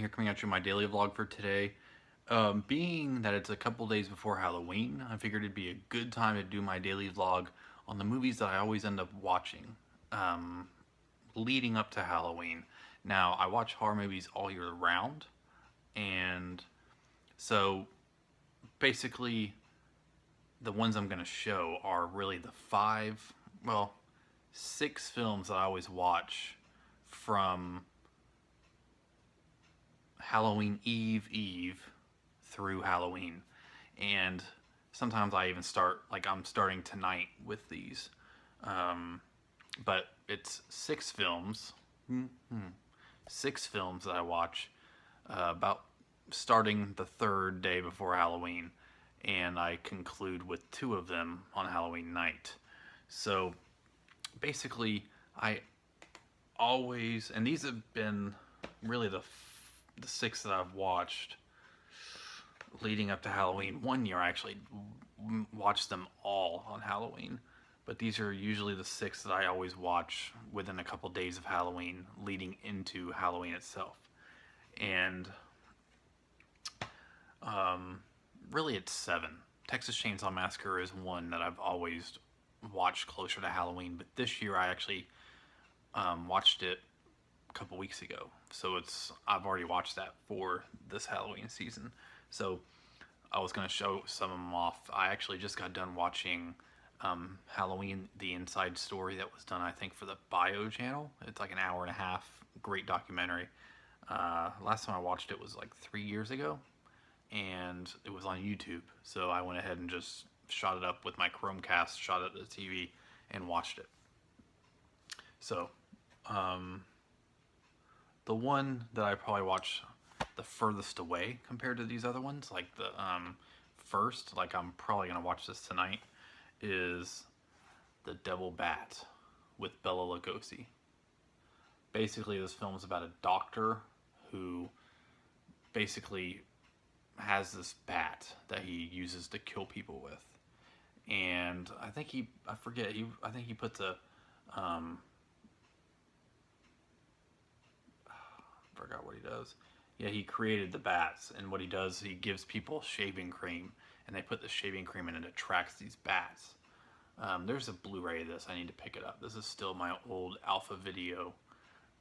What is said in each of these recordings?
here coming at you my daily vlog for today. Being that it's a couple days before Halloween, I figured it'd be a good time to do my daily vlog on the movies that I always end up watching um, leading up to Halloween. Now, I watch horror movies all year round, and so basically the ones I'm going to show are really the six films that I always watch from Halloween Eve through Halloween. And sometimes I even start, like I'm starting tonight with these. Um, but it's six films, six films that I watch about starting the third day before Halloween. And I conclude with two of them on Halloween night. So basically, I always, and these have been really the six that I've watched leading up to Halloween. One year I actually watched them all on Halloween, but these are usually the six that I always watch within a couple days of Halloween leading into Halloween itself. And really it's seven. Texas Chainsaw Massacre is one that I've always watched closer to Halloween, but this year I actually watched it a couple weeks ago. So I've already watched that for this Halloween season. So I was going to show some of them off. I actually just got done watching Halloween, the Inside Story that was done, I think, for the Bio channel. It's like an hour and a half, great documentary. Last time I watched it was like 3 years ago, and it was on YouTube. So I went ahead and just shot it up with my Chromecast, shot it at the TV, and watched it. So, the one that I probably watch the furthest away compared to these other ones, like the first, like I'm probably gonna watch this tonight, is The Devil Bat with Bela Lugosi. Basically, this film is about a doctor who basically has this bat that he uses to kill people with, and I think I think he puts a forgot what he does. Yeah, he created the bats, and what he does, he gives people shaving cream, and they put the shaving cream in, and it attracts these bats. There's a Blu-ray of this. I need to pick it up. This is still my old Alpha Video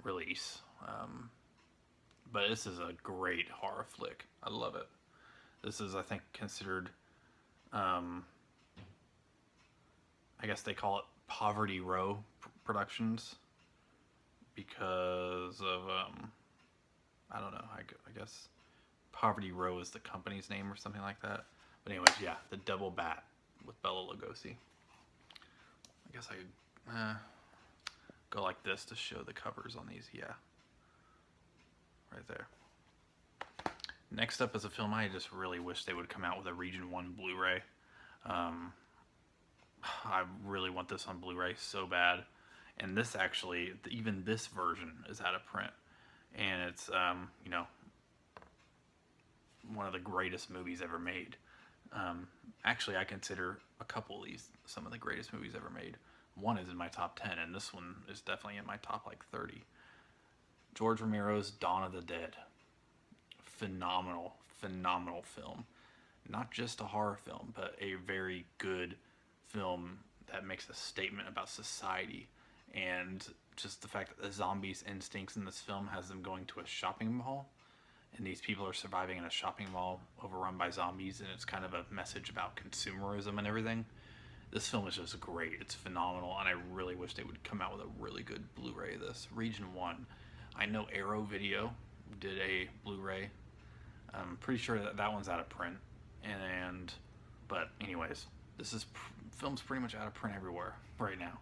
release. But this is a great horror flick. I love it. This is, I think, considered, I guess they call it Poverty Row Productions because of, I don't know, I guess Poverty Row is the company's name or something like that. But anyways, yeah, The Devil Bat with Bela Lugosi. I guess I could go like this to show the covers on these. Yeah, right there. Next up is a film I just really wish they would come out with a Region 1 Blu-ray. I really want this on Blu-ray so bad. And this actually, even this version is out of print. And it's, you know, one of the greatest movies ever made. Actually, I consider a couple of these some of the greatest movies ever made. One is in my top 10, and this one is definitely in my top, like, 30. George Romero's Dawn of the Dead. Phenomenal, phenomenal film. Not just a horror film, but a very good film that makes a statement about society, and just the fact that the zombies' instincts in this film has them going to a shopping mall, and these people are surviving in a shopping mall overrun by zombies, and it's kind of a message about consumerism and everything. This film is just great. It's phenomenal, and I really wish they would come out with a really good Blu-ray of this. Region 1. I know Arrow Video did a Blu-ray. I'm pretty sure that one's out of print. But anyways, film's pretty much out of print everywhere right now.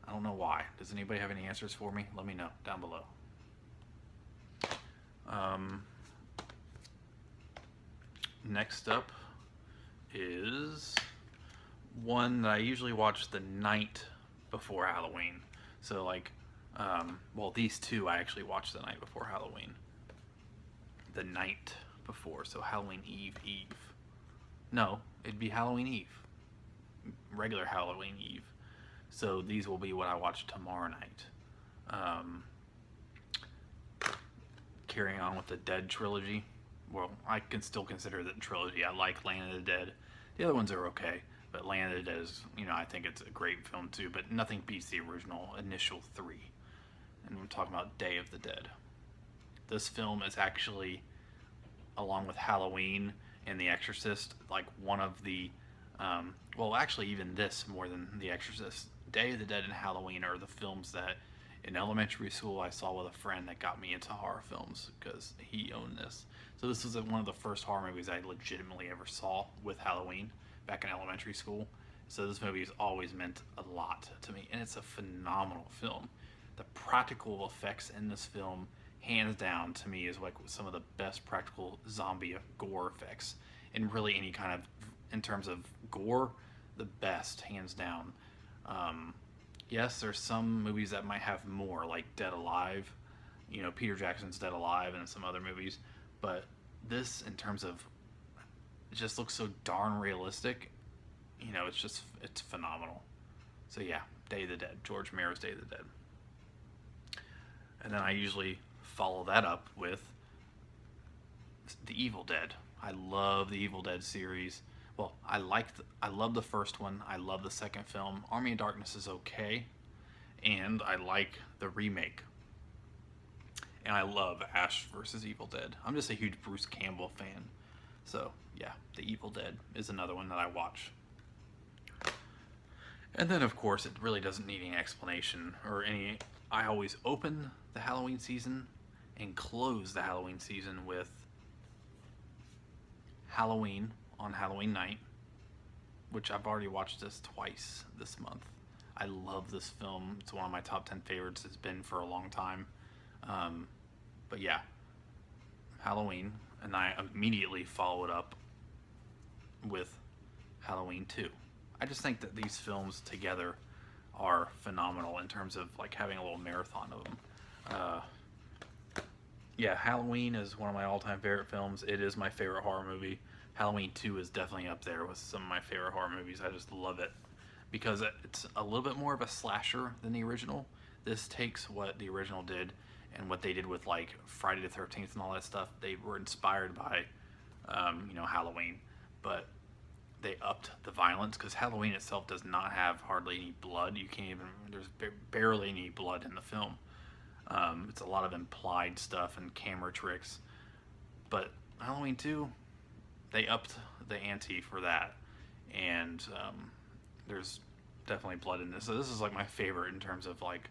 I don't know why. Does anybody have any answers for me? Let me know down below. Next up is one that I usually watch the night before Halloween. So like, well, these two I actually watch the night before Halloween. The night before, so Halloween Eve. No, it'd be Halloween Eve. Regular Halloween Eve. So these will be what I watch tomorrow night. carrying on with the Dead trilogy. Well, I can still consider it a trilogy. I like Land of the Dead. The other ones are okay, but Land of the Dead is, I think it's a great film too, but nothing beats the original initial three. And I'm talking about Day of the Dead. This film is actually, along with Halloween and The Exorcist, like one of the, well, actually, even this more than The Exorcist. Day of the Dead and Halloween are the films that in elementary school I saw with a friend that got me into horror films because he owned this. So this was one of the first horror movies I legitimately ever saw with Halloween back in elementary school. So this movie has always meant a lot to me, and it's a phenomenal film. The practical effects in this film, hands down, to me, is like some of the best practical zombie gore effects in really any kind of, in terms of gore, the best, hands down. Yes, there's some movies that might have more, like Dead Alive, Peter Jackson's Dead Alive, and some other movies, but this, in terms of, it just looks so darn realistic. It's phenomenal. So yeah, Day of the Dead, George Romero's Day of the Dead. And then I usually follow that up with The Evil Dead. I love the Evil Dead series. Well, I love the first one. I love the second film. Army of Darkness is okay, and I like the remake. And I love Ash vs. Evil Dead. I'm just a huge Bruce Campbell fan. So yeah, The Evil Dead is another one that I watch. And then, of course, it really doesn't need any explanation or any. I always open the Halloween season and close the Halloween season with Halloween on Halloween night, which I've already watched this twice this month. I love this film. It's one of my top 10 favorites. It's been for a long time. But yeah, Halloween, and I immediately follow it up with Halloween 2. I just think that these films together are phenomenal in terms of like having a little marathon of them. Yeah, Halloween is one of my all-time favorite films. It is my favorite horror movie. Halloween 2 is definitely up there with some of my favorite horror movies. I just love it because it's a little bit more of a slasher than the original. This takes what the original did and what they did with like Friday the 13th and all that stuff. They were inspired by, Halloween, but they upped the violence because Halloween itself does not have hardly any blood. You can't even, there's barely any blood in the film. It's a lot of implied stuff and camera tricks. But Halloween 2, they upped the ante for that. And there's definitely blood in this. So this is like my favorite in terms of like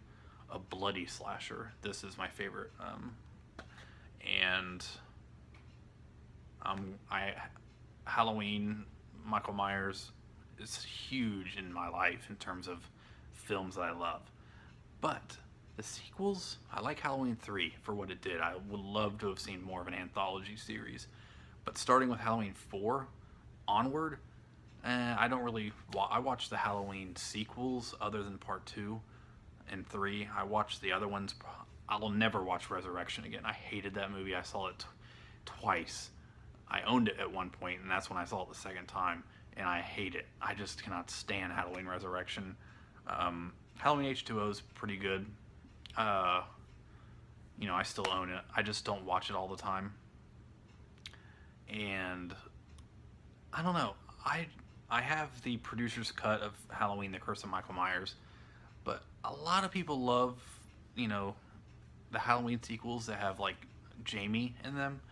a bloody slasher. This is my favorite. Halloween, Michael Myers is huge in my life in terms of films that I love. But the sequels, I like Halloween 3 for what it did. I would love to have seen more of an anthology series. But starting with Halloween 4 onward, I don't really. I watched the Halloween sequels other than part 2 and 3. I watched the other ones. I will never watch Resurrection again. I hated that movie. I saw it twice. I owned it at one point, and that's when I saw it the second time, and I hate it. I just cannot stand Halloween Resurrection. Halloween H2O is pretty good. I still own it. I just don't watch it all the time. And I don't know. I have the producer's cut of Halloween: The Curse of Michael Myers, but a lot of people love, the Halloween sequels that have like Jamie in them,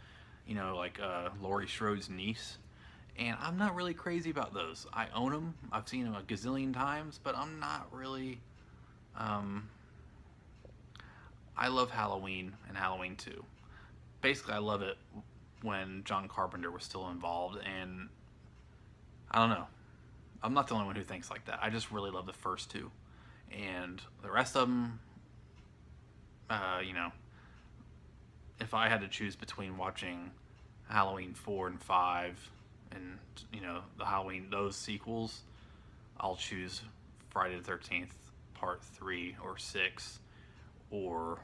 like Laurie Strode's niece. And I'm not really crazy about those. I own them. I've seen them a gazillion times, but I'm not really. I love Halloween and Halloween 2. Basically, I love it when John Carpenter was still involved, and I don't know. I'm not the only one who thinks like that. I just really love the first two. And the rest of them, if I had to choose between watching Halloween 4 and 5 and, the Halloween, those sequels, I'll choose Friday the 13th, part 3 or 6, or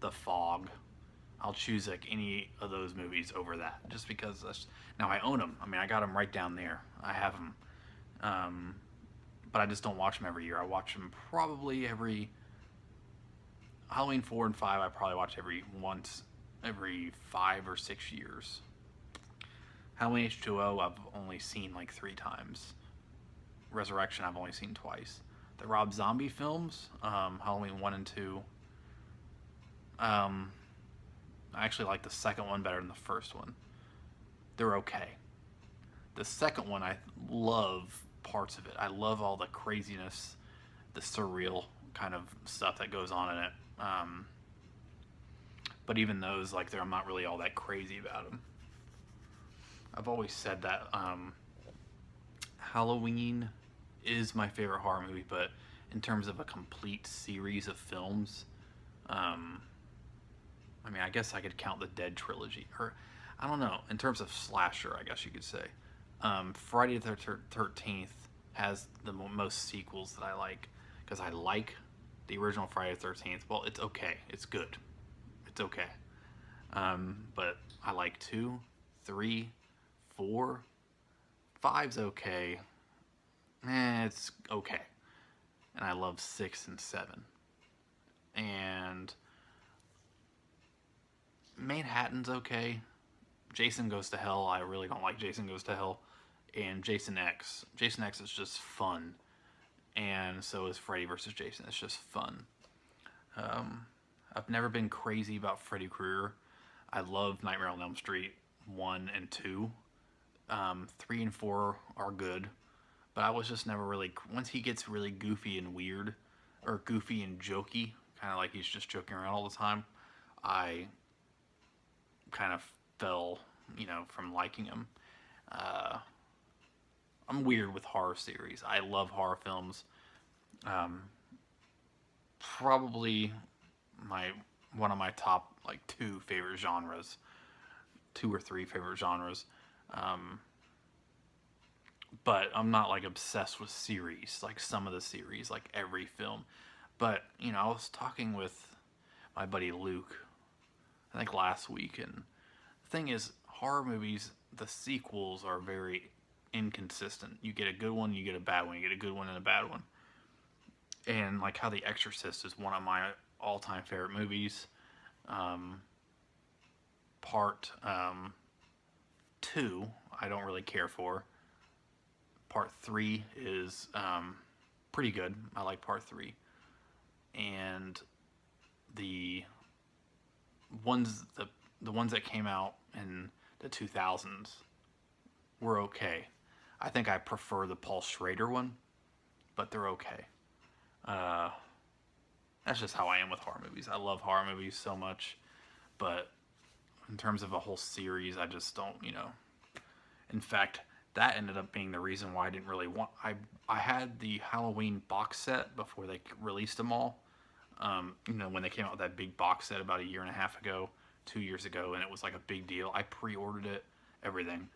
The Fog. I'll choose like any of those movies over that, just because now I own them. I mean, I got them right down there. I have them, but I just don't watch them every year. I watch them probably every Halloween 4 and 5 I probably watch every 5 or 6 years. Halloween H2O I've only seen like 3 times. Resurrection I've only seen twice. The Rob Zombie films, Halloween 1 and 2, um, I actually like the second one better than the first one. They're okay. The second one, I love parts of it. I love all the craziness, the surreal kind of stuff that goes on in it. But even those, like, I'm not really all that crazy about them. I've always said that Halloween is my favorite horror movie, but in terms of a complete series of films, um, I mean, I guess I could count the Dead trilogy, or I don't know. In terms of slasher, I guess you could say, Friday the 13th has the most sequels that I like because I like the original Friday the 13th. Well, it's okay. It's good. It's okay. But I like 2, 3, 4, 5's okay. It's okay. And I love 6 and 7. And Manhattan's okay. Jason Goes to Hell, I really don't like Jason Goes to Hell. And Jason X. Jason X is just fun. And so is Freddy vs. Jason. It's just fun. I've never been crazy about Freddy Krueger. I love Nightmare on Elm Street 1 and 2. 3 and 4 are good. But I was just never really... Once he gets really goofy and weird, or goofy and jokey, kind of like he's just joking around all the time, I kind of fell, from liking him. I'm weird with horror series. I love horror films. Probably my one of my top like 2 favorite genres, 2 or 3 favorite genres. But I'm not like obsessed with series, like some of the series, like every film. But I was talking with my buddy Luke, I think last week, and the thing is, horror movies, the sequels are very inconsistent. You get a good one, you get a bad one, you get a good one and a bad one. And like how The Exorcist is one of my all-time favorite movies. Part 2, I don't really care for. Part 3 is pretty good. I like part 3. And the ones that came out in the 2000s were okay. I think I prefer the Paul Schrader one, but they're okay. That's just how I am with horror movies. I love horror movies so much, but in terms of a whole series, I just don't, In fact, that ended up being the reason why I didn't really want... I had the Halloween box set before they released them all. When they came out with that big box set about a year and a half ago, 2 years ago, and it was like a big deal. I pre-ordered it, everything.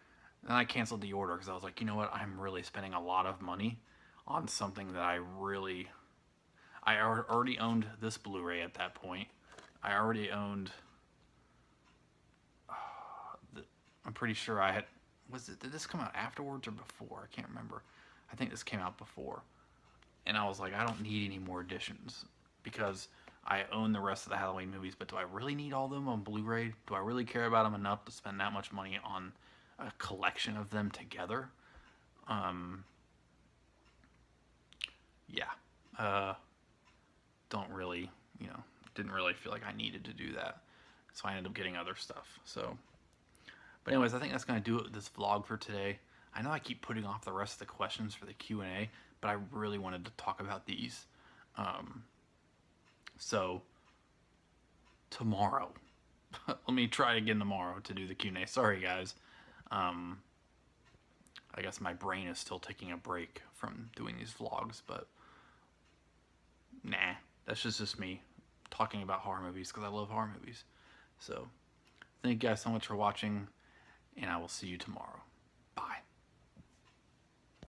Then I canceled the order because I was like, you know what? I'm really spending a lot of money on something that I already owned this Blu-ray at that point. I already owned... I'm pretty sure I had... Did this come out afterwards or before? I can't remember. I think this came out before. And I was like, I don't need any more editions because I own the rest of the Halloween movies, but do I really need all of them on Blu-ray? Do I really care about them enough to spend that much money on a collection of them together? Yeah. Don't really, didn't really feel like I needed to do that. So I ended up getting other stuff. But anyways, I think that's going to do it with this vlog for today. I know I keep putting off the rest of the questions for the Q&A, but I really wanted to talk about these. So, tomorrow. Let me try again tomorrow to do the Q&A. Sorry, guys. I guess my brain is still taking a break from doing these vlogs, but nah. That's just me talking about horror movies because I love horror movies. So, thank you guys so much for watching, and I will see you tomorrow.